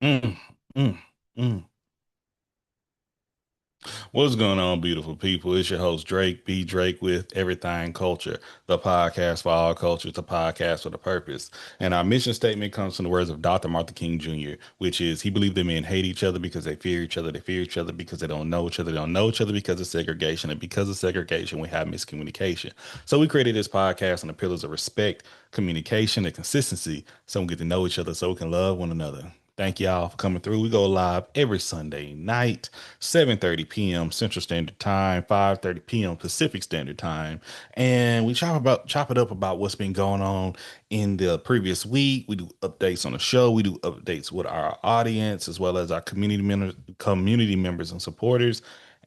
Mm, mm, mm. What's going on, beautiful people? It's your host, Drake B. Drake with Everything Culture, the podcast for all cultures, the podcast with a purpose. And our mission statement comes from the words of Dr. Martin King Jr., which is he believed that men hate each other because they fear each other. They fear each other because they don't know each other. They don't know each other because of segregation. And because of segregation, we have miscommunication. So we created this podcast on the pillars of respect, communication, and consistency so we get to know each other so we can love one another. Thank y'all for coming through. We go live every Sunday night, 7:30 p.m. Central Standard Time, 5:30 p.m. Pacific Standard Time. And we chop it up about what's been going on in the previous week. We do updates on the show. We do updates with our audience as well as our community members and supporters.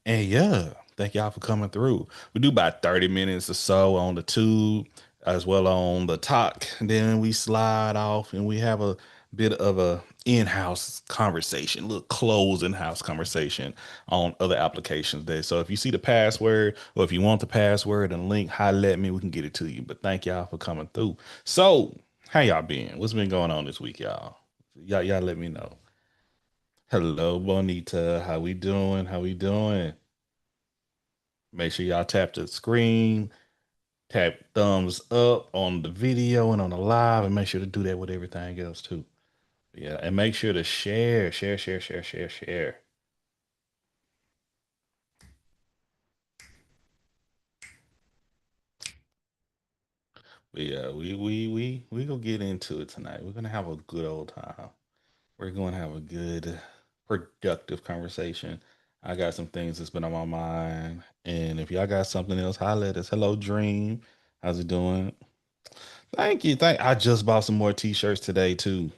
And yeah, thank y'all for coming through. We do about 30 minutes or so on the tube as well on the talk. Then we slide off and we have a bit of a in-house conversation, a little closed in-house conversation on other applications there. So if you see the password or if you want the password and link, holla at me, we can get it to you. But thank y'all for coming through. So how y'all been? What's been going on this week, y'all? Y'all let me know. Hello, Bonita. How we doing? How we doing? Make sure y'all tap the screen, tap thumbs up on the video and on the live, and make sure to do that with everything else too. Yeah, and make sure to share. But yeah, we gonna get into it tonight. We're gonna have a good old time. We're gonna have a good, productive conversation. I got some things that's been on my mind, and if y'all got something else, holla at us. Hello, Dream. How's it doing? Thank you. I just bought some more t-shirts today too.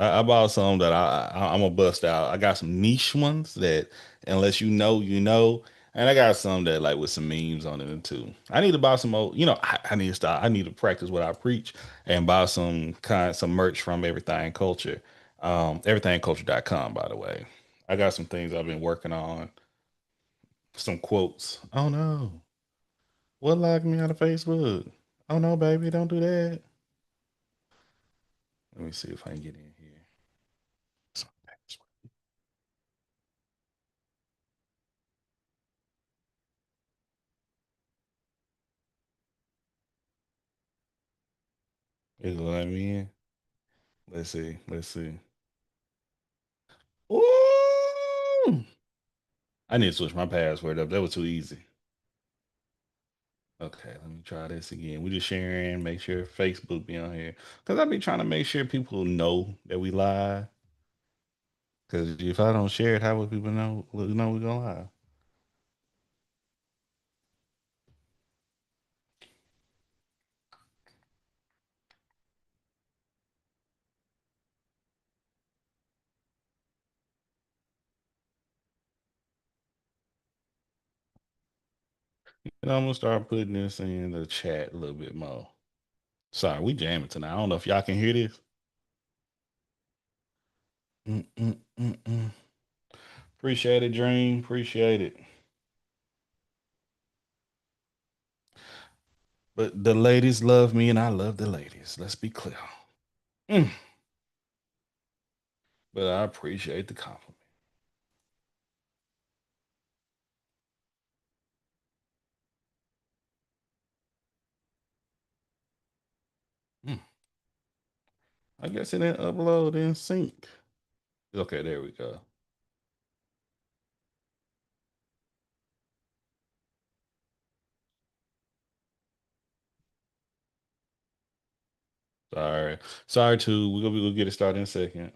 I bought some that I'm gonna bust out. I got some niche ones that unless you know, you know. And I got some that like with some memes on it too. I need to buy some old, I need to start. I need to practice what I preach and buy some merch from Everything Culture. Everythingculture.com, by the way. I got some things I've been working on, some quotes. Oh no. What locked me out of Facebook? Oh no, baby, don't do that. Let me see if I can get in here. It'll let me in. Let's see. Let's see. Ooh! I need to switch my password up. That was too easy. Okay, let me try this again. We just sharing, make sure Facebook be on here. Cause I be trying to make sure people know that we live. Cause if I don't share it, how would people know we going live? And I'm gonna start putting this in the chat a little bit more. Sorry, we jamming tonight. I don't know if y'all can hear this. Mm. Appreciate it, Dream. Appreciate it. But the ladies love me and I love the ladies. Let's be clear. Mm. But I appreciate the compliment. Mm. I guess it didn't upload in sync. Okay, there we go. Sorry. Sorry too. We'll get it started in a second.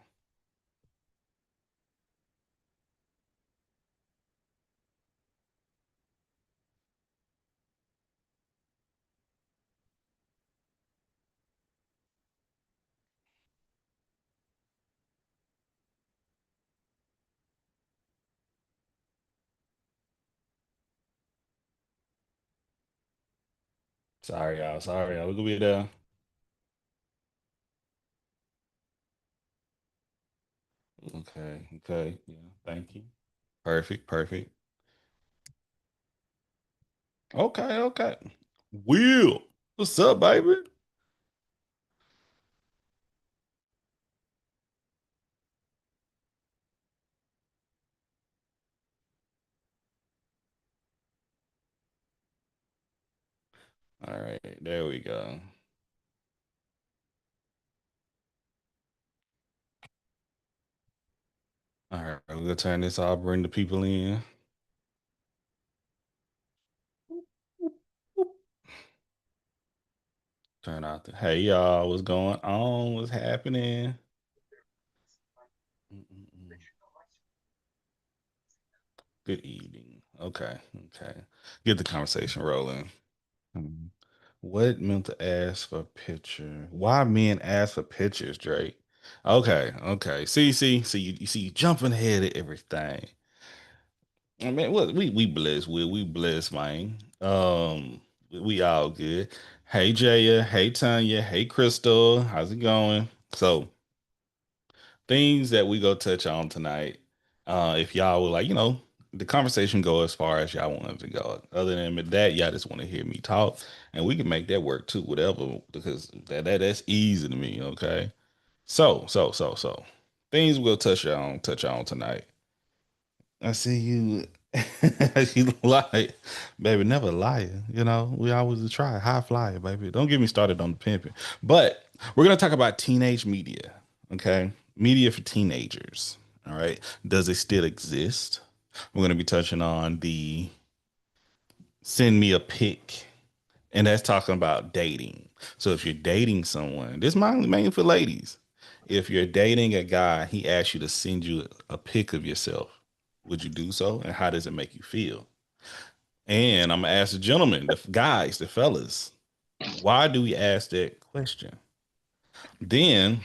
Sorry, y'all. Sorry, y'all. We're gonna be there. Okay, okay. Yeah, thank you. Perfect, perfect. Okay, okay. Will, what's up, baby? All right, there we go. All right, we're gonna turn this off, bring the people in. Turn out the hey y'all, what's going on? What's happening? Mm-mm-mm. Good evening. Okay, okay. Get the conversation rolling. Hmm. What meant to ask for picture? Why men ask for pictures, Drake? Okay, okay. See, you see, you jumping ahead of everything. I mean, what we blessed with, we blessed, man. We all good. Hey Jaya, hey Tanya, hey Crystal, how's it going? So things that we go touch on tonight. If y'all would like, the conversation go as far as y'all want it to go. Other than that, y'all just want to hear me talk, and we can make that work too, whatever, because that's easy to me. Okay. So things we'll touch on tonight. I see you. You lie, baby. Never lie. We always try high flyer, baby. Don't get me started on the pimping. But we're gonna talk about teenage media. Okay, media for teenagers. All right. Does it still exist? We're gonna be touching on the send me a pic, and that's talking about dating. So if you're dating someone, this might mainly for ladies. If you're dating a guy, he asks you to send you a pic of yourself. Would you do so? And how does it make you feel? And I'm gonna ask the gentlemen, the guys, the fellas, why do we ask that question? Then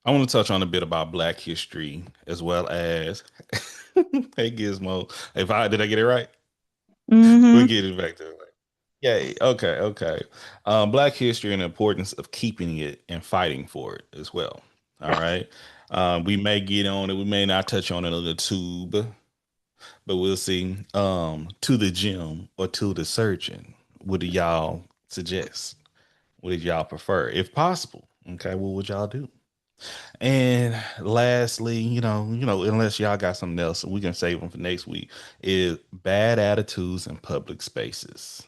I want to touch on a bit about Black history as well as hey Gizmo. If I did I get it right? We'll Mm-hmm. get it back to it. Yay. Okay, okay. Black history and the importance of keeping it and fighting for it as well. All right. We may get on it, we may not touch on it on the tube, but we'll see. To the gym or to the surgeon. What do y'all suggest? What did y'all prefer, if possible? Okay, what would y'all do? And lastly, unless y'all got something else, we can save them for next week. Is bad attitudes in public spaces.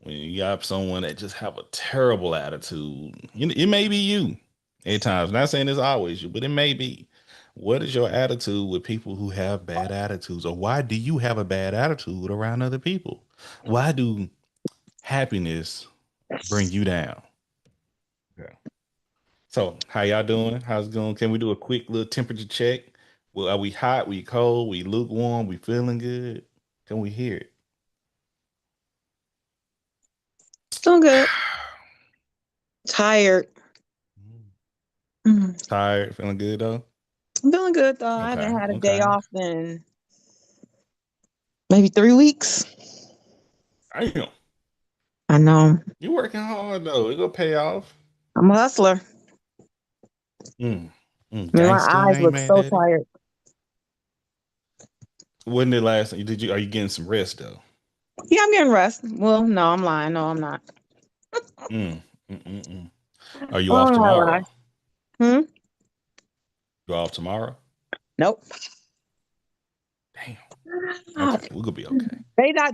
When you got someone that just have a terrible attitude, it may be you at times. Not saying it's always you, but it may be. What is your attitude with people who have bad attitudes, or why do you have a bad attitude around other people? Why do happiness bring you down? Okay. So, how y'all doing? How's it going? Can we do a quick little temperature check? Well, are we hot? We cold? We lukewarm? We feeling good? Can we hear it? Doing good. Tired. Mm. Tired? Feeling good though? I'm feeling good though. I Okay. haven't had a day Okay. off in maybe 3 weeks. Damn. I know. You working hard though. It gonna pay off. I'm a hustler. Mm. I mean, my Gangster, you eyes ain't look mad so at it. tired. When the last did you are you getting some rest though? Yeah, I'm getting rest. Well, no, I'm lying. No, I'm not. Mm. Mm. Are you off Oh my tomorrow? gosh. Hmm? You off tomorrow? Nope. Damn. Okay, we're gonna be okay.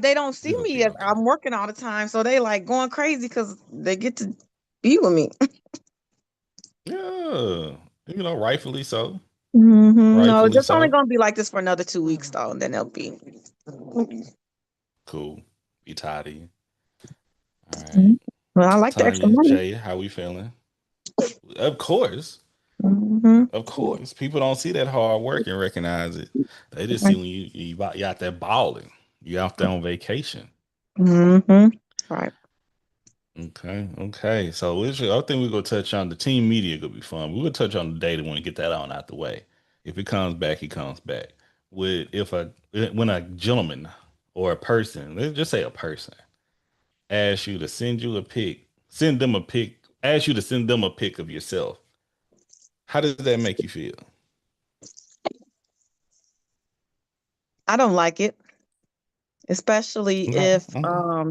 They don't see We're gonna me be as okay. I'm working all the time, so they like going crazy because they get to be with me. Yeah. Rightfully so. No, Rightfully just only so. gonna be like this for another 2 weeks though, and then they'll be. Cool. Be tired of you. All right. Mhm. Well, I like the extra Tanya, money. Jay, how we feeling? Of course. Hmm. Of course. People don't see that hard work and recognize it. They just see when you out there balling. You out there on vacation. Hmm. Right. Okay, okay. So I think we're gonna touch on the team media could be fun. We're gonna touch on the data when we get that on out the way. If it comes back, it comes back. With if a when a gentleman or a person, let's just say a person, asks you to send you a pic, send them a pic, ask you to send them a pic of yourself, how does that make you feel? I don't like it, especially Okay, if okay.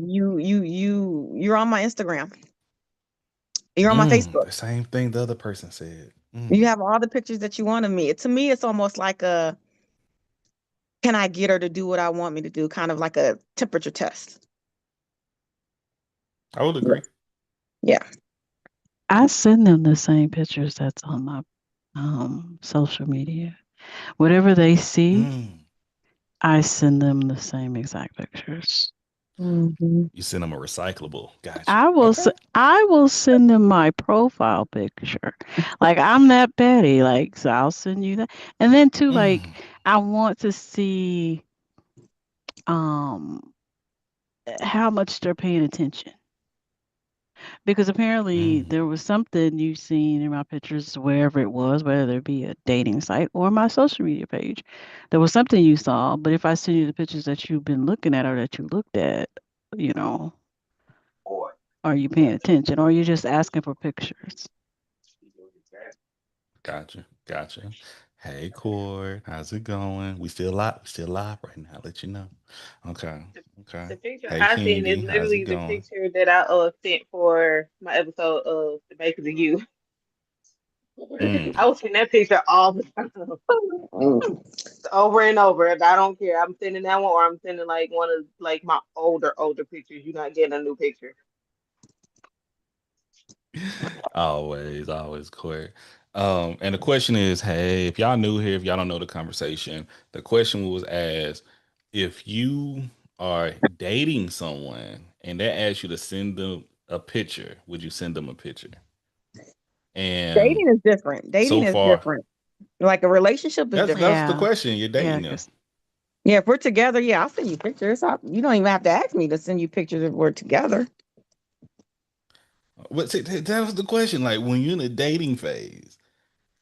you're on my Instagram, you're on my Facebook. The same thing the other person said. You have all the pictures that you want of me. To me, it's almost like a can I get her to do what I want me to do, kind of like a temperature test. I would agree. Yeah. I send them the same pictures that's on my social media. Whatever they see, Mm. I send them the same exact pictures. Mhm. You send them a recyclable. Gotcha. I will Okay. I will send them my profile picture. Like I'm that petty. Like so I'll send you that. And then too, like Mm. I want to see um how much they're paying attention. Because apparently Mm. there was something you seen in my pictures, wherever it was, whether it be a dating site or my social media page. There was something you saw, but if I send you the pictures that you've been looking at or that you looked at, you know, are you paying attention or are you just asking for pictures? Gotcha. Gotcha. Hey, Cord. How's it going? We still live. We still live right now. Let you know. Okay. Okay. The picture Hey, I seen is Candy. How's it literally the going? picture that I sent for my episode of The Makers of You. Mm. I was sending that picture all the time, over and over. And I don't care. I'm sending that one, or I'm sending like one of like my older pictures. You're not getting a new picture. Always, always, Cord. And the question is, hey, if y'all new here, if y'all don't know the conversation, the question was asked, if you are dating someone and they ask you to send them a picture, would you send them a picture? And Dating is different. Dating so is far, different. Like a relationship is different. that's the Yeah. question. You're Yeah, dating them. 'cause Yeah, if we're together, yeah, I'll send you pictures. You don't even have to ask me to send you pictures if we're together. But see, that was the question. Like when you're in a dating phase,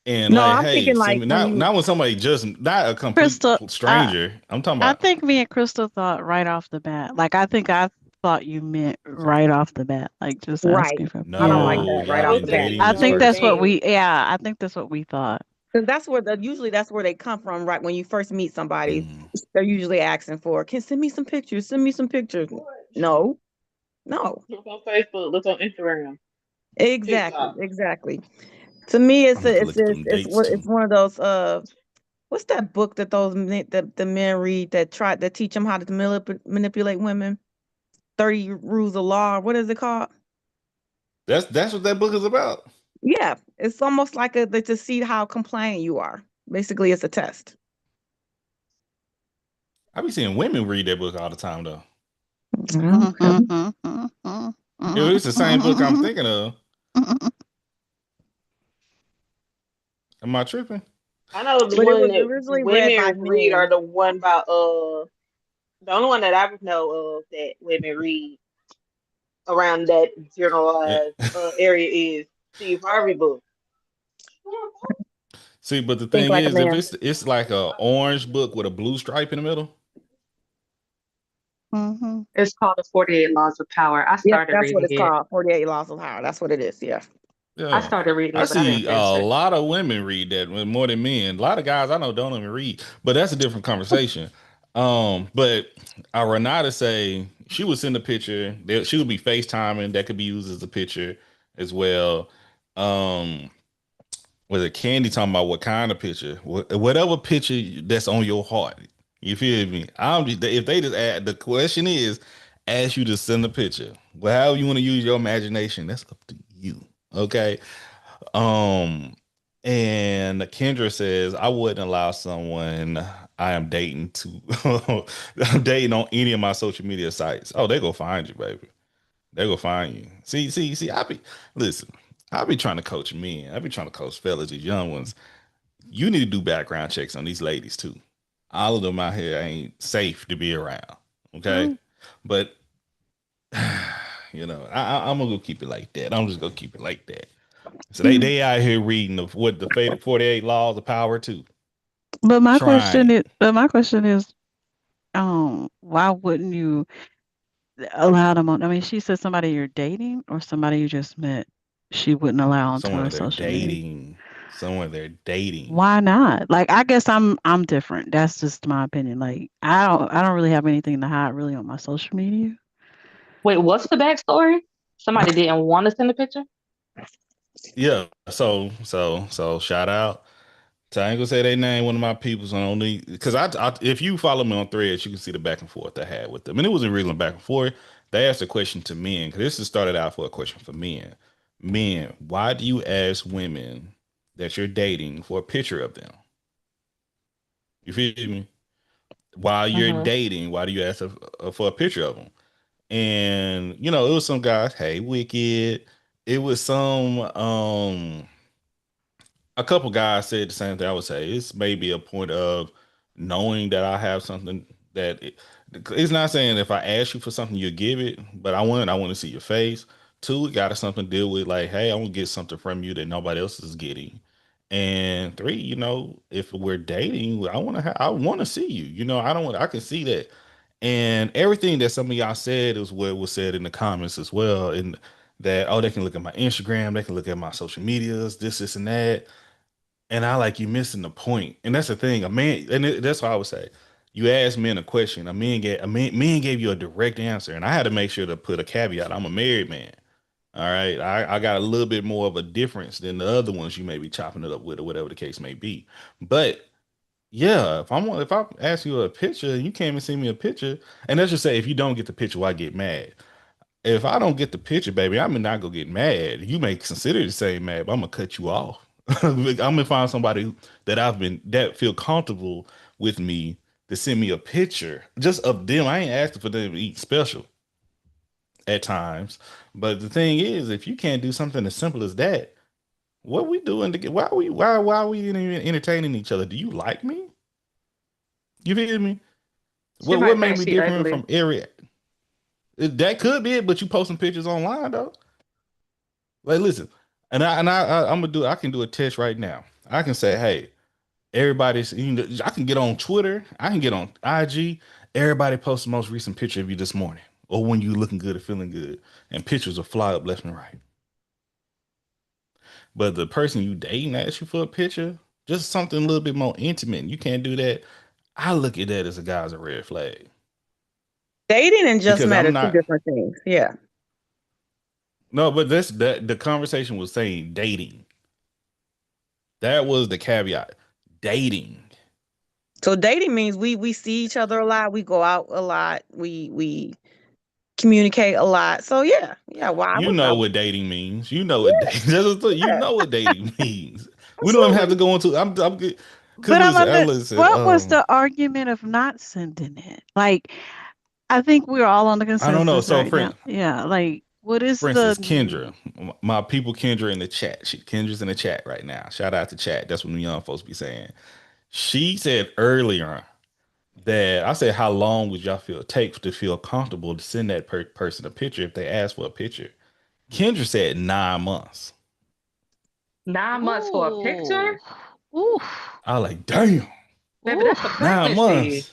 and No, like, I'm hey, thinking send like me when not you not when somebody just not a complete Crystal, stranger. I'm talking I about. think me and Crystal thought right off the bat. Like I think I thought you meant right off the bat, like just right. asking for I don't like Yeah, No, that y'all right I off was been the bat. thinking dating I this think same that's what person. thing. we yeah, I think that's what we thought. Because that's where usually that's where they come from, right? When you first meet somebody, Mm. they're usually asking for, can send me some pictures, send me some pictures. No, no. Look on Facebook. Look on Instagram. Exactly, TikTok. exactly. To me, I'm gonna have to look at them dates too. it's one of those what's that book that the men read that teach them how to manipulate women? 30 Rules of Law. What is it called? That's what that book is about. Yeah, it's almost like to see how compliant you are. Basically, it's a test. I be seeing women read that book all the time though. Okay. If it's the same book I'm thinking of, am I tripping? I know the But it one was that originally read by women read are men. the one about the only one that I know of that women read around that Yeah. generalized area is Steve Harvey book. See, but the Think thing like a is, if man. it's like a orange book with a blue stripe in the middle, Mhm. It's called The 48 Laws of Power. I Yep, started that's what reading it's it. called. 48 Laws of Power. That's what it is. Yeah. I yeah. started reading I it, but I didn't see a finish it. lot of women read that more than men. A lot of guys I know don't even read, but that's a different conversation. But Renata say she would send a picture. She would be FaceTiming. That could be used as a picture as well. Um, with a Candy talking about what kind of picture, whatever picture that's on your heart. You feel me? If they just add the question is, ask you to send a picture. Well, however you want to use your imagination, that's up to you. Okay. Um, and Kendra says, I wouldn't allow someone I am dating to I'm dating on any of my social media sites. Oh, they go find you, baby. They go find you. See, listen, I be trying to coach men. I be trying to coach fellas, these young ones. You need to do background checks on these ladies too. All of them out here ain't safe to be around. Okay. Mm. But I'm gonna go keep it like that. I'm just gonna keep it like that. So they out here reading what the 48 laws of power too. But Trying it. my question is, why wouldn't you allow them on? I mean, she said somebody you're dating or somebody you just met, she wouldn't allow onto her Someone they're social media. dating. Someone they're dating. Why not? Like, I guess I'm different. That's just my opinion. Like, I don't really have anything to hide really on my social media. Wait, what's the backstory? Somebody didn't want to send a picture? Yeah. So shout out. So I ain't gonna say they name one of my peoples on only because if you follow me on threads, you can see the back and forth I had with them. And it wasn't really back and forth. they asked a question to men, because this has started out for a question for men. Men, why do you ask women that you're dating for a picture of them? You feel me? While you're Mm-hmm. dating, why do you ask for a picture of them? And it was some guys, hey, wicked. It was a couple guys said the same thing. I would say it's maybe a point of knowing that I have something it's not saying if I ask you for something you give it, but I want to see your face. Two, it got something to deal with like, hey, I want to get something from you that nobody else is getting. And three, if we're dating, I want to see you. I can see that. And everything that some of y'all said is what was said in the comments as well. And that, oh, they can look at my Instagram, they can look at my social medias, this, and that. And I like you missing the point. And that's the thing. A man, and that's why I would say, you ask men a question. Men gave you a direct answer, and I had to make sure to put a caveat. I'm a married man. All right, I got a little bit more of a difference than the other ones you may be chopping it up with, or whatever the case may be. But yeah, if I ask you a picture, and you can't even see me a picture, and let's just say if you don't get the picture, why get mad? If I don't get the picture, baby, I'm not gonna get mad. You may consider the same mad, but I'm gonna cut you off. I'm gonna find somebody that feel comfortable with me to send me a picture just of them. I ain't asking for them to eat special at times, but the thing is, if you can't do something as simple as that, what we doing to get? Why are we even entertaining each other? Do you like me? You feel me? She What might made think me she different ugly. from every? That could be it, but you posting pictures online though. Like, listen, I'm gonna do. I can do a test right now. I can say, hey, everybody's. I can get on Twitter. I can get on IG. Everybody post the most recent picture of you this morning, or when you looking good or feeling good, and pictures will fly up left and right. But the person you dating asks you for a picture, just something a little bit more intimate. And you can't do that. I look at that as a guy's a red flag Dating and just because met I'm are two not. different things. Yeah. No, but that the conversation was saying dating. That was the caveat. Dating. So dating means we see each other a lot, we go out a lot, we communicate a lot. So yeah, yeah. Why You would I know would what dating means. You know what dating. That's the thing. You yeah, know what dating means. We don't even have to absolutely. go into. I'm good. Cause But I'm listen, under, listen. what was the argument of not sending it? Like, I think we're all on the I don't know. consensus So, right now. Yeah, like, what is for the instance, Kendra, my people, Kendra in the chat. Kendra's in the chat right now. Shout out to chat. That's what the young folks be saying. She said earlier that I said, how long would y'all take to feel comfortable to send that person a picture if they ask for a picture? Kendra said 9 months. 9 months for a picture? Ooh, ooh, I was like, damn, Baby, ooh, that's a 9 months. pregnancy.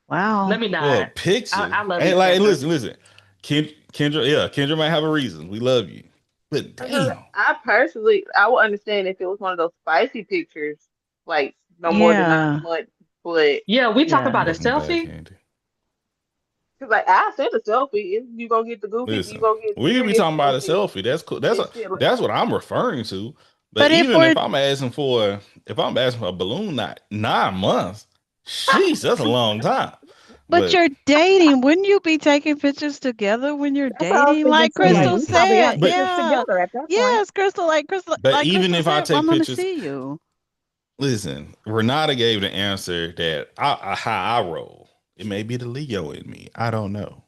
Let wow. me For a not. picture. I love And you, like, Kendra. listen. Kendra, yeah, Kendra might have a reason. We love you. But Because damn. I personally, I would understand if it was one of those spicy pictures, like no more than Yeah, 9 months. But Yeah, we talk yeah. about a Welcome back, selfie. Candy. cause like I sent a selfie, you gonna get the goofy, Listen, we you could gonna be get the talking about a goofy. selfie. That's cool. That's It's still that's what I'm referring to. But But if even we're, if I'm asking for a balloon, not 9 months, sheesh, that's a long time. but But you're dating, wouldn't you be taking pictures together when you're That's what I was dating? thinking Like too. Like Crystal we Mm. probably said, have but pictures yeah. together at that point. Yes, Crystal, but like even Crystal if I said, take I'm gonna pictures, see you. listen, Renata gave the answer that how I roll. It may be the Leo in me. I don't know.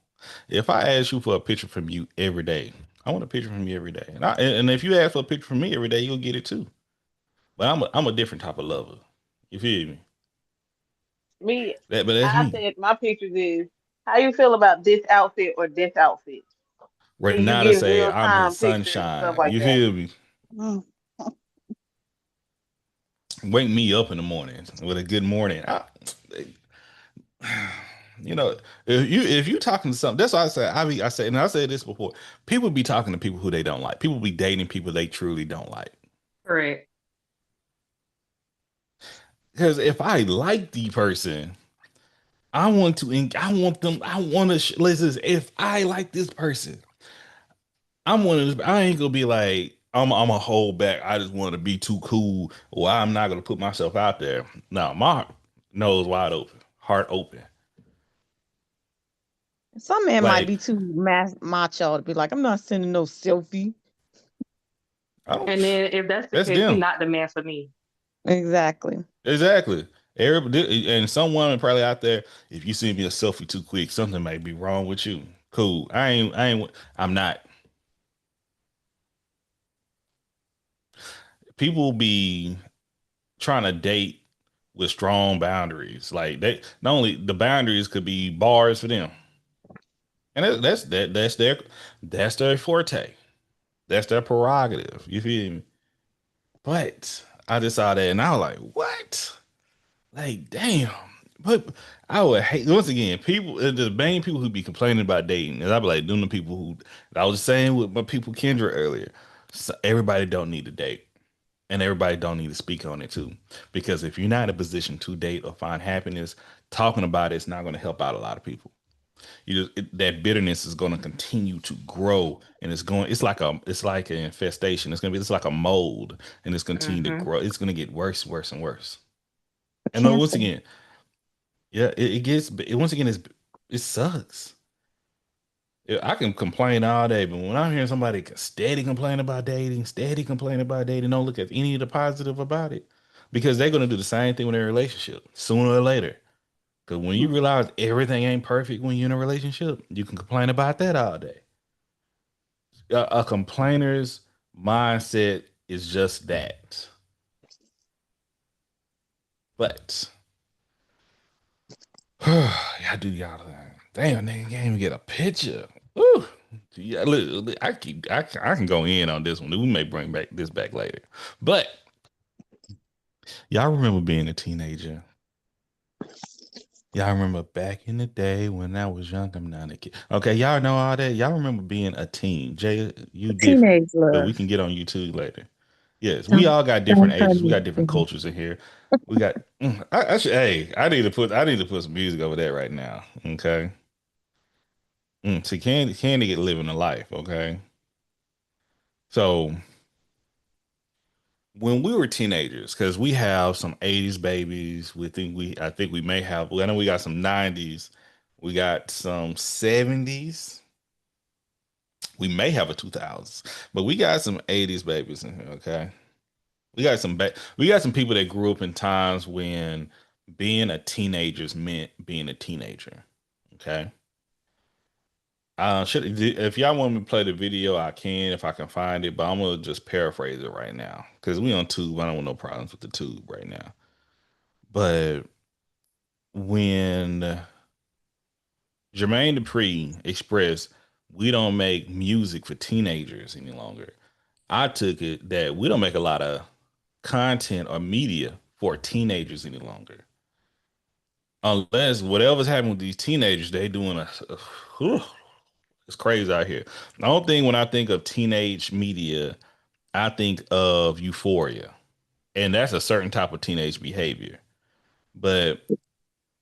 If I ask you for a picture from you every day, I want a picture from you every day. And if you ask for a picture from me every day, you'll get it too. But I'm a different type of lover. You feel me? me. But that's I me. said my pictures is how you feel about this outfit or this outfit, and you Renata get say real I'm his time pictures and stuff sunshine. like You that. feel me? Mm. Wake me up in the morning with a good morning. You know, if you talking to something, that's why I say I say, and I said this before. People be talking to people who they don't like. People be dating people they truly don't like. Correct. Because if I like the person, I want to. I want them. I want to. Listen, if I like this person, I'm one of. I ain't gonna be like I'm a hold back. I just want to be too cool, or I'm not gonna put myself out there. No, my nose wide open, heart open. Some men might Like, be too macho to be like, I'm not sending no selfie. I don't. And then if that's the That's case, he's them. not the man for me. Exactly. Exactly. Everybody, and some woman probably out there, if you send me a selfie too quick, something may be wrong with you. Cool. I'm not. People be trying to date with strong boundaries. Like they not only the boundaries could be bars for them. And that's their forte. That's their prerogative. You feel me? But I just saw that and I was like, what? Like, damn. But I would hate once again people the main people who be complaining about dating. And I'd be like, doing the people who I was saying with my people Kendra earlier. So everybody don't need to date. And everybody don't need to speak on it too. Because if you're not in a position to date or find happiness, talking about it's not going to help out a lot of people. That bitterness is going to continue to grow, and it's like an infestation. It's like a mold, and it's continue to Hmm. grow. It's going to get worse, worse, and worse. And once Cancer. again, yeah, once again it sucks. I can complain all day, but when I'm hearing somebody steady complain about dating, don't look at any of the positive about it, because they're going to do the same thing with their relationship sooner or later. Because when you realize everything ain't perfect when you're in a relationship, you can complain about that all day. A complainer's mindset is just that. But y'all do y'all thing. Damn, nigga can't even get a picture. Ooh. Yeah, look, I can go in on this one. We may bring this back later. But y'all remember being a teenager? Y'all remember back in the day when I was young? I'm not a kid. Okay, y'all know all that. Y'all remember being a teen. Jay, you different, Teenage but love. we can get on YouTube later. Yes, we Don't all got different don't hurt ages. We me. got different cultures in here. We got. I should. Hey, I need to put some music over there right now. Okay. See, Candy get living a life. Okay. So when we were teenagers, because we have some 80s babies, I think we may have, I know we got some 90s, we got some 70s, we may have a 2000s, but we got some 80s babies in here, okay? We got some people that grew up in times when being a teenager meant being a teenager, okay? If y'all want me to play the video, I can if I can find it, but I'm gonna just paraphrase it right now because we on tube. I don't want no problems with the tube right now. But when Jermaine Dupri expressed, "We don't make music for teenagers any longer," I took it that we don't make a lot of content or media for teenagers any longer, unless whatever's happening with these teenagers, they doing whew, it's crazy out here. The only thing when I think of teenage media, I think of Euphoria, and that's a certain type of teenage behavior. But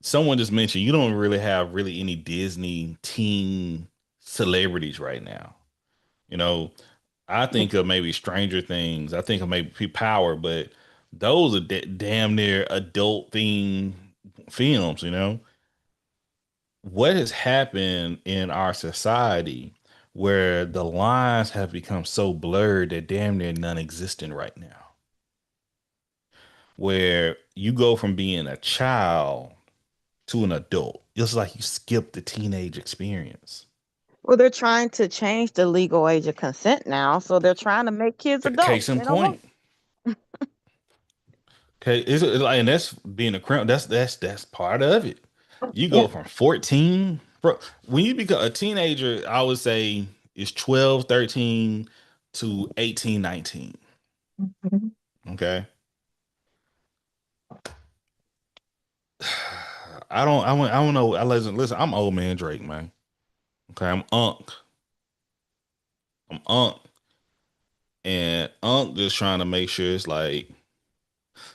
someone just mentioned you don't really have really any Disney teen celebrities right now. You know, I think of maybe Stranger Things. I think of maybe Power, but those are damn near adult themed films. You know, what has happened in our society where the lines have become so blurred that damn near non-existent right now, where you go from being a child to an adult. It's like you skip the teenage experience. Well, they're trying to change the legal age of consent now, so they're trying to make kids Case adults. in They don't want. point. Okay, and that's being a criminal. That's part of it. You Yeah. go from 14, bro. When you become a teenager, I would say it's 12, 13 to 18, 19. Mhm. Okay. I don't know. Listen, I'm old man Drake, man. Okay, I'm Unc. And Unc just trying to make sure it's like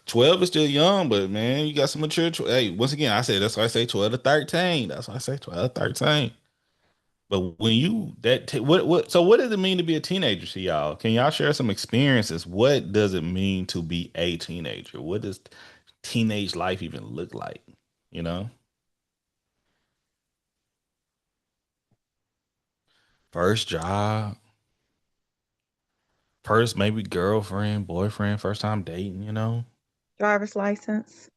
12 is still young, but man, you got some mature. Hey, once again, that's why I say 12 to 13. That's why I say 12 to 13. But when you so what does it mean to be a teenager to y'all? Can y'all share some experiences? What does it mean to be a teenager? What does teenage life even look like? You know? First job, first maybe girlfriend, boyfriend, first time dating, Driver's license.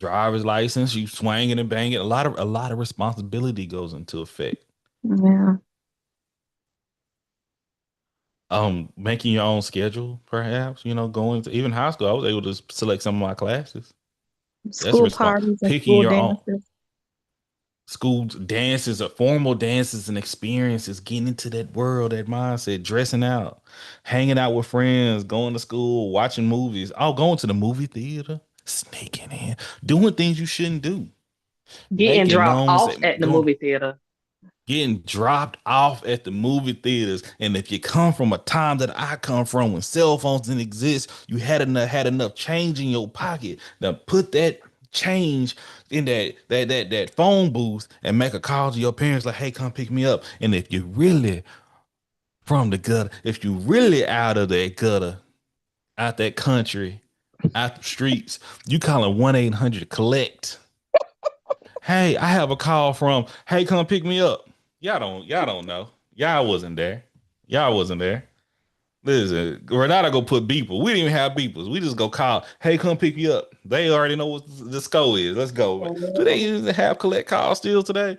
driver's license, you swinging and banging. A lot of responsibility goes into effect. Yeah. Making your own schedule, perhaps, going to even high school. I was able to select some of my classes. That's a School response. parties and Picking school your own dances. school dances or formal dances and experiences, getting into that world, that mindset, dressing out, hanging out with friends, going to school, watching movies, going to the movie theater, sneaking in, doing things you shouldn't do, Getting making dropped known off mistake, at the going movie theater. getting dropped off at the movie theaters. And if you come from a time that I come from, when cell phones didn't exist, you had enough change in your pocket to put that change in that phone booth and make a call to your parents like, hey, come pick me up. And if you really from the gutter, if you really out of that gutter, out that country, out the streets, you calling 1-800 collect. Hey, I have a call from, hey, come pick me up. Y'all don't know. Y'all wasn't there. Y'all wasn't there. Listen, Renata go put beepers. We didn't even have beepers. We just go call, hey, come pick me up. They already know what the score is. Let's go. Do they even have collect calls still today?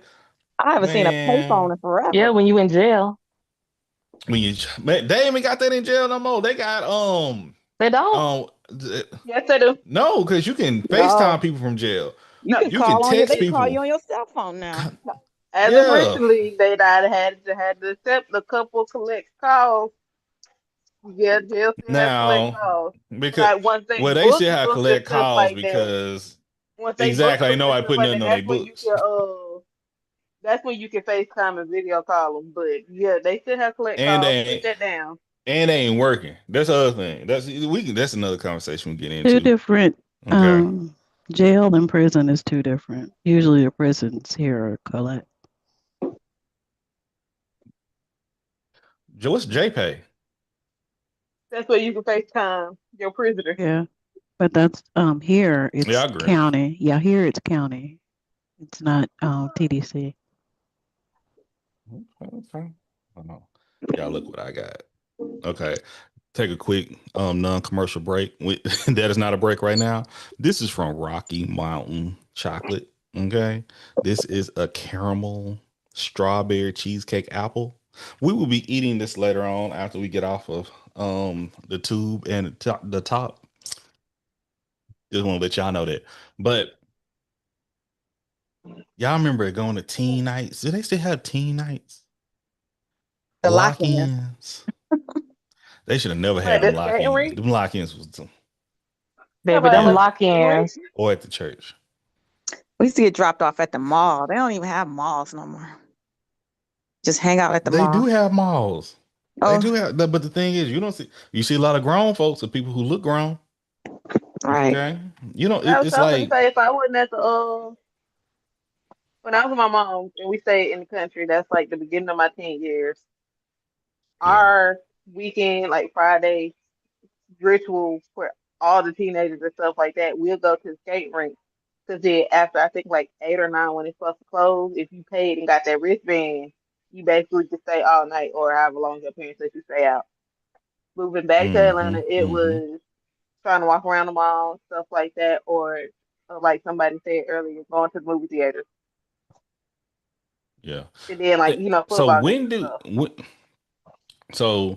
I haven't seen a payphone Man, in forever. Yeah, when you in jail. man, they ain't even got that in jail no more. They got They don't. Yes, they do. no, because you can No. FaceTime people from jail. You No, can You call can on your, text they can call people. you on your cell phone now. As of Yeah. recently, they had to accept a couple collect calls. Yeah, jail still have collect Now, calls. because Like once they they book should have books and collect stuff calls like that. because Once they book exactly, ain't books and nobody stuff putting like nothing that, on their books. that's when you can FaceTime and video call them. But yeah, they still have collect And calls. they Put that down. and they ain't working. That's the other thing. That's another conversation we get Two into. different. Okay. Jail and prison is two different. Usually the prisons here are collect. What's JPay? That's where you can FaceTime your prisoner. Yeah, but that's here Yeah, it's I agree. county. Yeah, here it's county. It's not TDC. Okay. Hold on. Y'all look what I got. Okay. Take a quick non-commercial break. That is not a break right now. This is from Rocky Mountain Chocolate. Okay. This is a caramel strawberry cheesecake apple. We will be eating this later on after we get off of the tube and the top. Just want to let y'all know that. But y'all remember going to teen nights? Do they still have teen nights? The lock-in. Lock-ins. They should have never Like had the them skating lock-ins. rink? Them lock-ins was Baby, them Yeah. lock-ins. or at the church. We used to get dropped off at the mall. They don't even have malls no more. Just hang out at the They mall. do have malls. They Oh, do have, but the thing is, you see a lot of grown folks or people who look grown. right. Okay, I was it's talking to like say if I wasn't at the when I was with my mom and we stayed in the country, that's like the beginning of my teen years. yeah, Our weekend, like Friday ritual for all the teenagers and stuff like that, we'll go to the skate rink. Because then after I think like 8 or 9 when it's supposed to close, if you paid and got that wristband, you basically could stay all night or however long your parents let you stay out. Moving back to mm-hmm, Atlanta, it mm-hmm, was trying to walk around the mall, stuff like that, or like somebody said earlier, going to the movie theater. yeah. And then like, So football games and stuff. so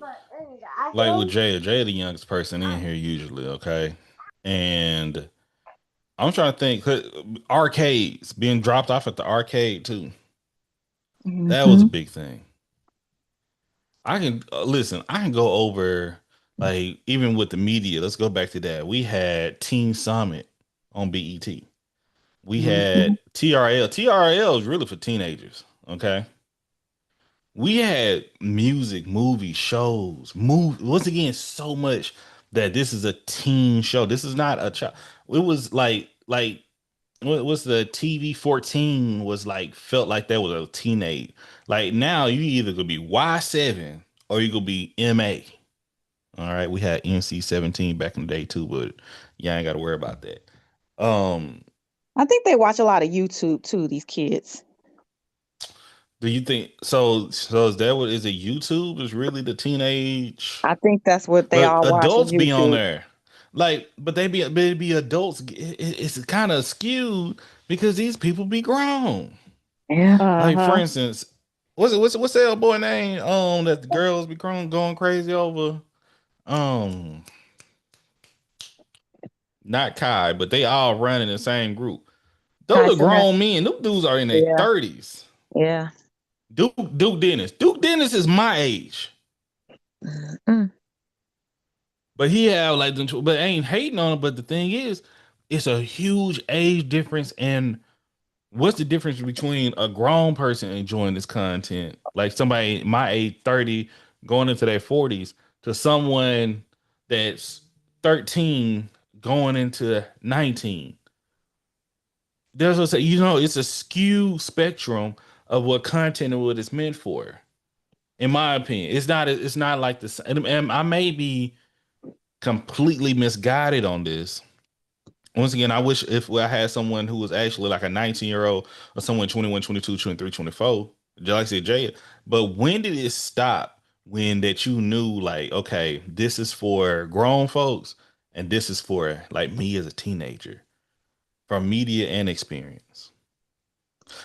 like with Jay the youngest person in here usually, okay, and I'm trying to think, 'cause arcades being dropped off at the arcade too. That was a Mhm. big thing. I can listen. I can go over like even with the media. Let's go back to that. We had Teen Summit on BET. We had TRL. TRL is really for teenagers. Okay. We had music, movie, shows, once again, so much that this is a teen show. This is not a child. It was like what was the TV 14 was like felt like that was a teenage. Like now you either could be Y7 or you could be MA. All right. We had NC-17 back in the day too, but yeah, I ain't gotta worry about that. Um I think they watch a lot of YouTube too, these kids. Do you think so? So is that what is it? YouTube is really the teenage, I think that's what they but all watch on adults be on YouTube. there, like, but they be adults. It's kind of skewed because these people be grown. Yeah. Like for Uh-huh. instance, what's that old boy name? That the girls be going crazy over. Um, not Kai, but they all run in the same group. Those are Tyson. grown men. Them dudes are in their Yeah. 30s. Yeah. Duke Dennis. Duke Dennis is my age. Mm. But he have like them, but I ain't hating on him. But the thing is, it's a huge age difference. And what's the difference between a grown person enjoying this content, like somebody my age, 30, going into their 40s, to someone that's 13 going into 19? There's a, it's a skew spectrum of what content and what it's meant for. In my opinion, it's not like this. And I may be completely misguided on this. Once again, I wish if I had someone who was actually like a 19-year-old or someone 21, 22, 23, 24, just like I said, Jay. But when did it stop when that you knew, like, okay, this is for grown folks and this is for like me as a teenager from media and experience?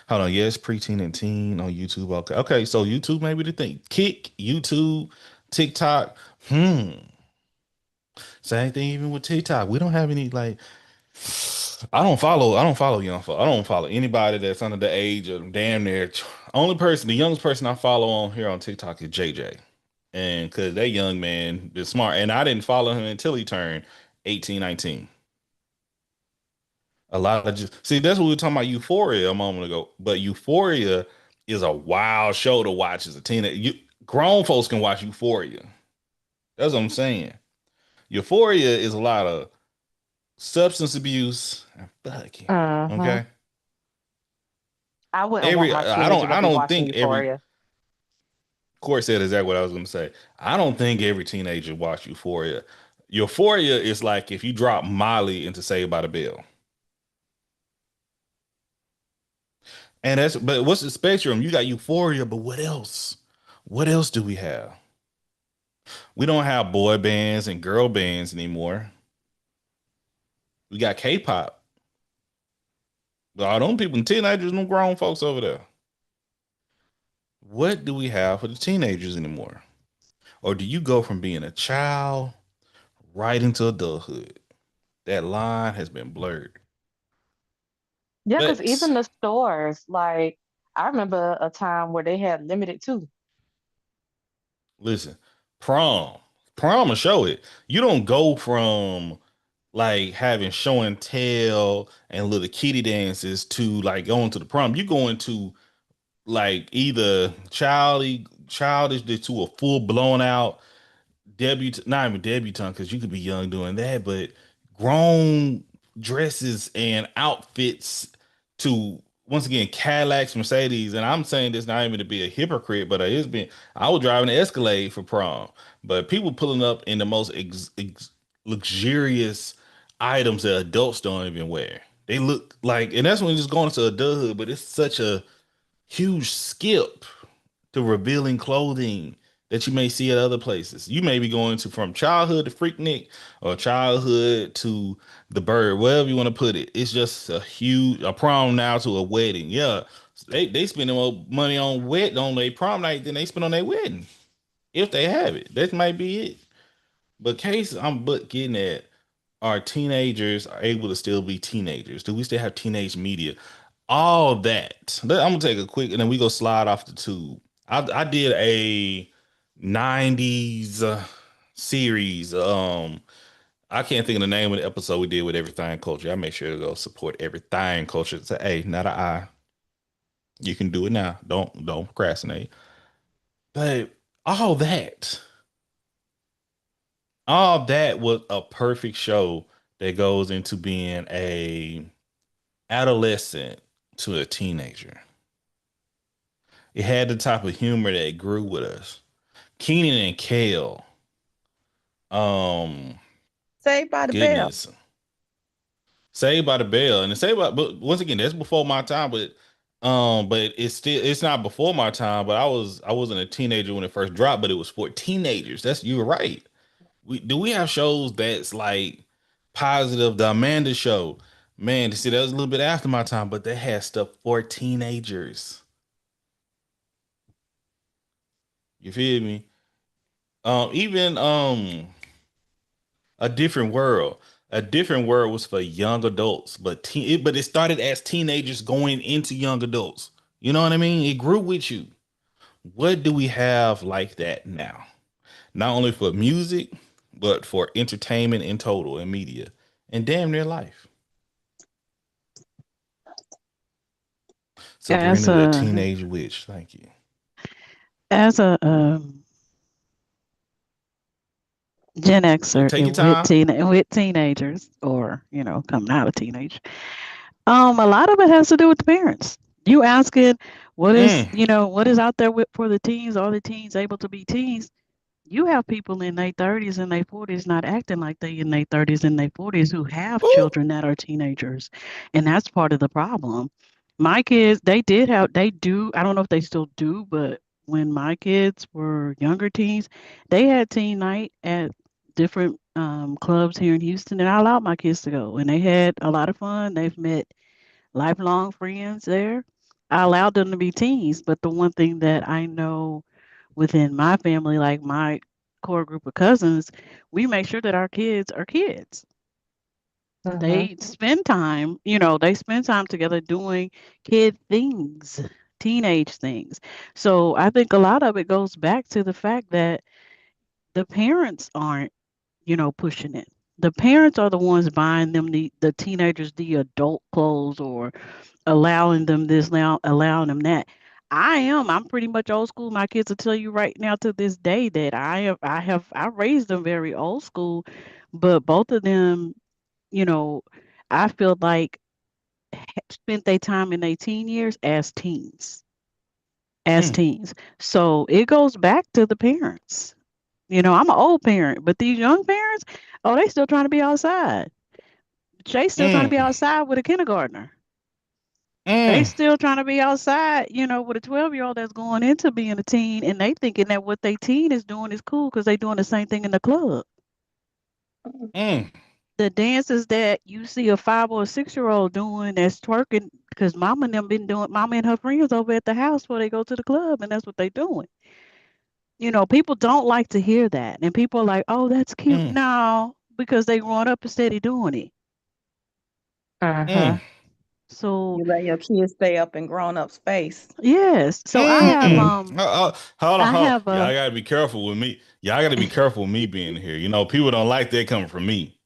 Hold on, yes, preteen and teen on YouTube. Okay. Okay, so YouTube maybe the thing. Kick, YouTube, TikTok. Same thing even with TikTok. We don't have any like I don't follow young folk. I don't follow anybody that's under the age of damn near only person, the youngest person I follow on here on TikTok is JJ. And cause that young man is smart. And I didn't follow him until he turned 18, 19. A lot of just see that's what we were talking about Euphoria a moment ago. But Euphoria is a wild show to watch as a teenager. Grown folks can watch Euphoria. That's what I'm saying. Euphoria is a lot of substance abuse and fucking. Uh-huh. Okay. I wouldn't want Every my teenager to I be don't watching think every Euphoria. court said exactly what I was gonna say. I don't think every teenager watch Euphoria. Euphoria is like if you drop Molly into Saved by the Bell. And that's but what's the spectrum? You got Euphoria, but what else? What else do we have? We don't have boy bands and girl bands anymore. We got K-pop. All them people, teenagers, no grown folks over there. What do we have for the teenagers anymore? Or do you go from being a child right into adulthood? That line has been blurred. Yeah, because But even the stores, like I remember a time where they had limited too. listen, prom, prom will show it. You don't go from like having show and tell and little kitty dances to like going to the prom. You go into like either childish to a full blown out debut, not even debutante because you could be young doing that, but grown dresses and outfits to once again Cadillacs, Mercedes, and I'm saying this not even to be a hypocrite, but it's been I was driving an Escalade for prom, but people pulling up in the most luxurious items that adults don't even wear. They look like, and that's when you're just going into adulthood, but it's such a huge skip to revealing clothing that you may see at other places. You may be going to from childhood to Freaknik or childhood to the bird, wherever you want to put it. It's just a prom now to a wedding. Yeah. They spending more money on their prom night than they spend on their wedding. If they have it. That might be it. But case I'm but getting at, are teenagers are able to still be teenagers? Do we still have teenage media? All that. I'm gonna take a quick and then we go slide off the tube. I did a 90s series. I can't think of the name of the episode we did with Everything Culture. I make sure to go support Everything Culture. It's a not an I. You can do it now. Don't procrastinate. But all that, all that was a perfect show that goes into being a adolescent to a teenager. It had the type of humor that grew with us. Keenan and Kale. Um, Saved by the Bell. goodness. Saved by the Bell. And Saved by, but once again, that's before my time, but But it's not before my time, but I wasn't a teenager when it first dropped, but it was for teenagers. You were right. We have shows that's like positive. The Amanda Show, man, see that was a little bit after my time, but they had stuff for teenagers. You feel me? Even a different world. A different world was for young adults, but it started as teenagers going into young adults. You know what I mean? It grew with you. What do we have like that now? Not only for music, but for entertainment in total and media and damn near life. As Sabrina the a Teenage Witch. Thank you. as a Gen Xer Take your and time. with teenagers, or coming out of teenage, a lot of it has to do with the parents. You asking what is Mm, what is out there for the teens? Are the teens able to be teens? You have people in their 30s and their 40s not acting like they in their 30s and their 40s who have ooh, children that are teenagers. And that's part of the problem. My kids, they do, I don't know if they still do, but when my kids were younger teens, they had teen night at different clubs here in Houston, and I allowed my kids to go. And they had a lot of fun. They've met lifelong friends there. I allowed them to be teens, but the one thing that I know within my family, like my core group of cousins, we make sure that our kids are kids. Mm-hmm. They spend time together doing kid things, teenage things. So I think a lot of it goes back to the fact that the parents aren't, pushing it. The parents are the ones buying them the teenagers the adult clothes, or allowing them this now, allowing them that. I'm pretty much old school. My kids will tell you right now to this day that I raised them very old school, but both of them, you know, I feel like spent their time in their teen years as teens. As mm, teens. So it goes back to the parents. I'm an old parent, but these young parents, oh, they still trying to be outside. Jay's still trying to be mm, outside with a kindergartner. They mm, still trying to be outside, with a 12-year-old that's going into being a teen, and they thinking that what they teen is doing is cool because they doing the same thing in the club. mm, The dances that you see a 5 or 6-year-old doing that's twerking, because mama and them been doing, mama and her friends over at the house before they go to the club, and that's what they doing. People don't like to hear that, and people are like, "Oh, that's cute." mm, No, because they growing up and steady doing it. Mm-hmm. mm, So You let your kids stay up in grown up space. yes, so I mm, have mm. Hold on, I hold on. have Y'all gotta be careful with me. Y'all gotta be careful with me being here. People don't like that coming from me.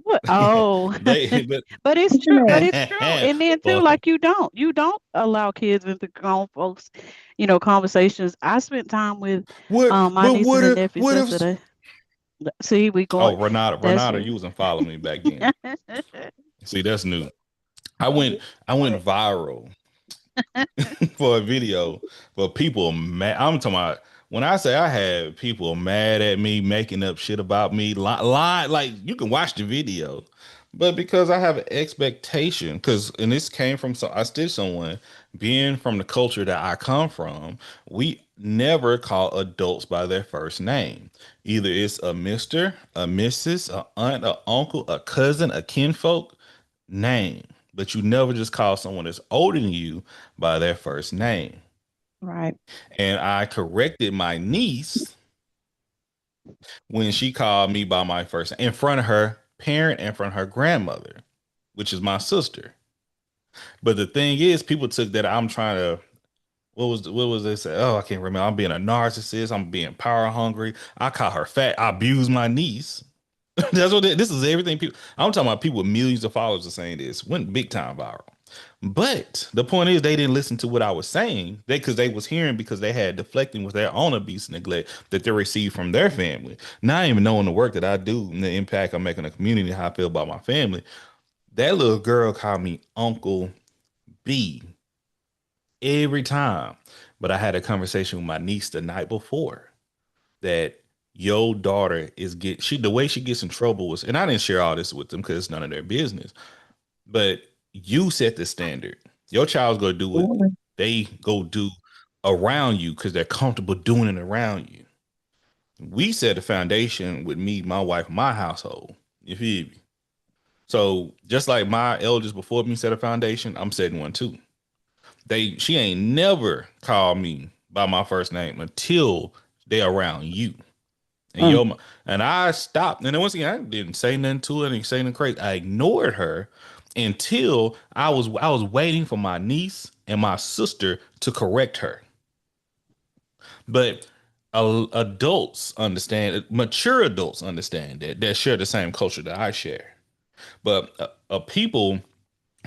what? Oh, They but but it's What you true. But mean? it's true. And then too, fuck 'em. like you don't allow kids into grown folks, conversations. I spent time with What my but nieces and nephews what if yesterday. See, we going. oh That's Renata, you wasn't following me back then. it. See, that's new. I went I went viral for a video for people mad. I'm talking about when I say I had people mad at me, making up shit about me, lie, like you can watch the video, but because I have an expectation, and this came from I still someone being from the culture that I come from, we never call adults by their first name. Either it's a Mister, a Mrs., a aunt, a uncle, a cousin, a kinfolk name, but you never just call someone that's older than you by their first name. Right. And I corrected my niece when she called me by my first in front of her parent, in front of her grandmother, which is my sister. But the thing is, people took that I'm trying to. What was they say? Oh, I can't remember. I'm being a narcissist. I'm being power hungry. I call her fat. I abuse my niece. That's what this is. Everything people. I'm talking about people with millions of followers are saying this. Went big time viral. But the point is, they didn't listen to what I was saying. Because they was hearing because they had deflecting with their own abuse and neglect that they received from their family. Not even knowing the work that I do and the impact I'm making on the community, how I feel about my family. That little girl called me Uncle B every time. But I had a conversation with my niece the night before that your daughter is the way she gets in trouble was, and I didn't share all this with them because it's none of their business, but you set the standard. Your child's gonna do what Mhm. they go do around you because they're comfortable doing it around you. We set a foundation with me, my wife, my household. You feel me? So just like my elders before me set a foundation, I'm setting one too. She ain't never called me by my first name until they around you. And Mm. and I stopped. And then once again, I didn't say nothing to her, I didn't say nothing crazy. I ignored her until I was waiting for my niece and my sister to correct her. But adults understand, mature adults understand that share the same culture that I share. But people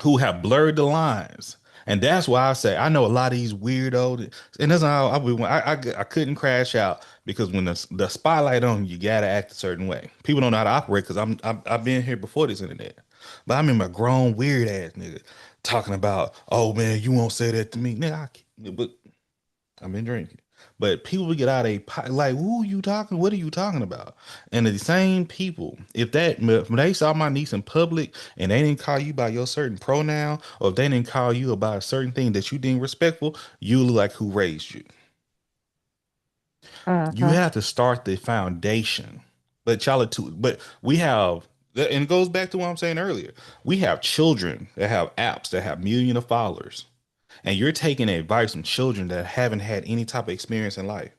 who have blurred the lines. And that's why I say I know a lot of these weirdos, and that's how I couldn't crash out because when the spotlight on you, you gotta act a certain way. People don't know how to operate because I've been here before this internet, but I remember a grown weird ass nigga talking about, oh man, you won't say that to me, nigga. But I've been drinking. But people would get out like, who you talking? What are you talking about? And the same people, if when they saw my niece in public and they didn't call you by your certain pronoun, or if they didn't call you about a certain thing that you deemed respectful, you look like who raised you. You Mhm. have to start the foundation. But y'all are too, but we have, and it goes back to what I'm saying earlier. We have children that have apps that have millions of followers, and you're taking advice from children that haven't had any type of experience in life.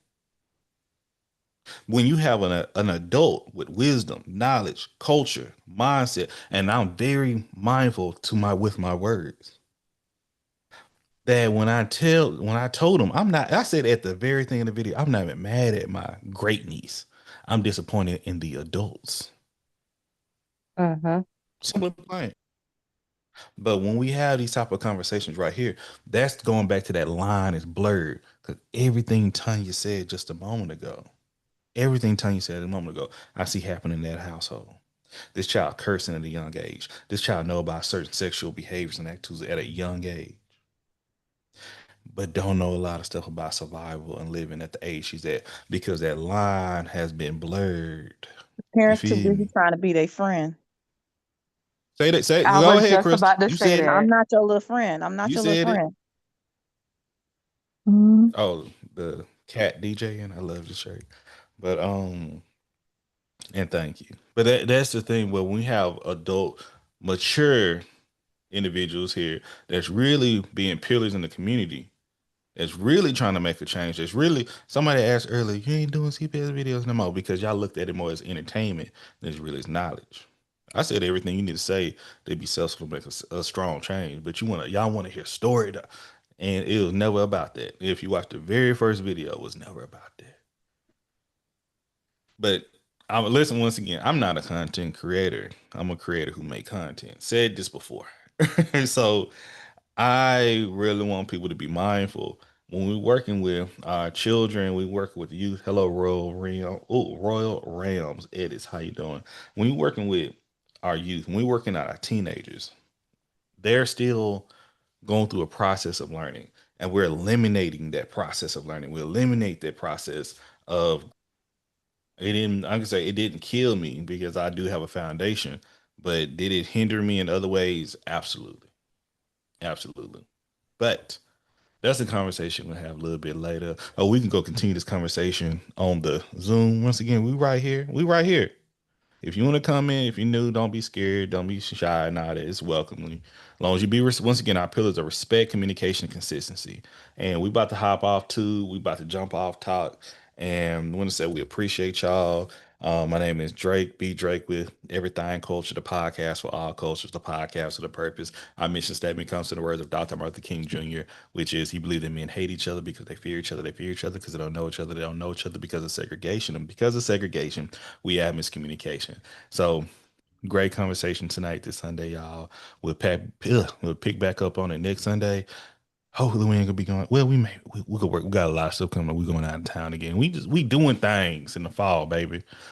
When you have an adult with wisdom, knowledge, culture, mindset, and I'm very mindful with my words. That when I told him, I said at the very thing in the video, I'm not even mad at my great niece. I'm disappointed in the adults. Mhm. Simply plain. But when we have these type of conversations right here, that's going back to that line is blurred because everything Tanya said just a moment ago, everything Tanya said a moment ago, I see happen in that household. This child cursing at a young age. This child know about certain sexual behaviors and activities at a young age, but don't know a lot of stuff about survival and living at the age she's at because that line has been blurred. You Parents too feel busy me? trying to be their friend. Say that. Say I go was ahead, just Crystal. about to You say said it. I'm that. not your little friend. I'm not You your little said it. friend. Mhm. Oh, the cat DJ, and I love the shirt. But and thank you. But that's the thing where we have adult, mature individuals here that's really being pillars in the community. That's really trying to make a change. That's really somebody asked earlier, you ain't doing CPS videos no more because y'all looked at it more as entertainment than it's really as knowledge. I said everything you need to say to be successful to make a strong change, but y'all want to hear story, and it was never about that. If you watch the very first video, it was never about that. But I'm listen once again. I'm not a content creator. I'm a creator who make content. Said this before, so I really want people to be mindful when we're working with our children. We work with youth. Hello, Royal Ram. Oh, Royal Rams. Edis, how you doing? When we're working with our youth, when we're working at our teenagers, they're still going through a process of learning, and we're eliminating that process of learning. We eliminate that process of it didn't. I can say it didn't kill me because I do have a foundation, but did it hinder me in other ways? Absolutely, absolutely. But that's a conversation we'll have a little bit later. Or we can go continue this conversation on the Zoom. Once again, we right here. We right here. If you want to come in, if you're new, don't be scared. Don't be shy. Nah, that it's welcome. As long as you be, once again, our pillars are respect, communication, consistency. And we about to hop off too. We about to jump off talk. And we want to say we appreciate y'all. My name is Drake, B Drake with Everything Culture, the podcast for all cultures, the podcast for the purpose. Our mission statement comes to the words of Dr. Martin King Jr., which is he believed that men hate each other because they fear each other. They fear each other because they don't know each other. They don't know each other because of segregation. And because of segregation, we have miscommunication. So great conversation tonight, this Sunday, y'all. We'll pick back up on it next Sunday. Hopefully we ain't gonna be going. Well, we could work. We got a lot of stuff coming. We going out of town again. We doing things in the fall, baby.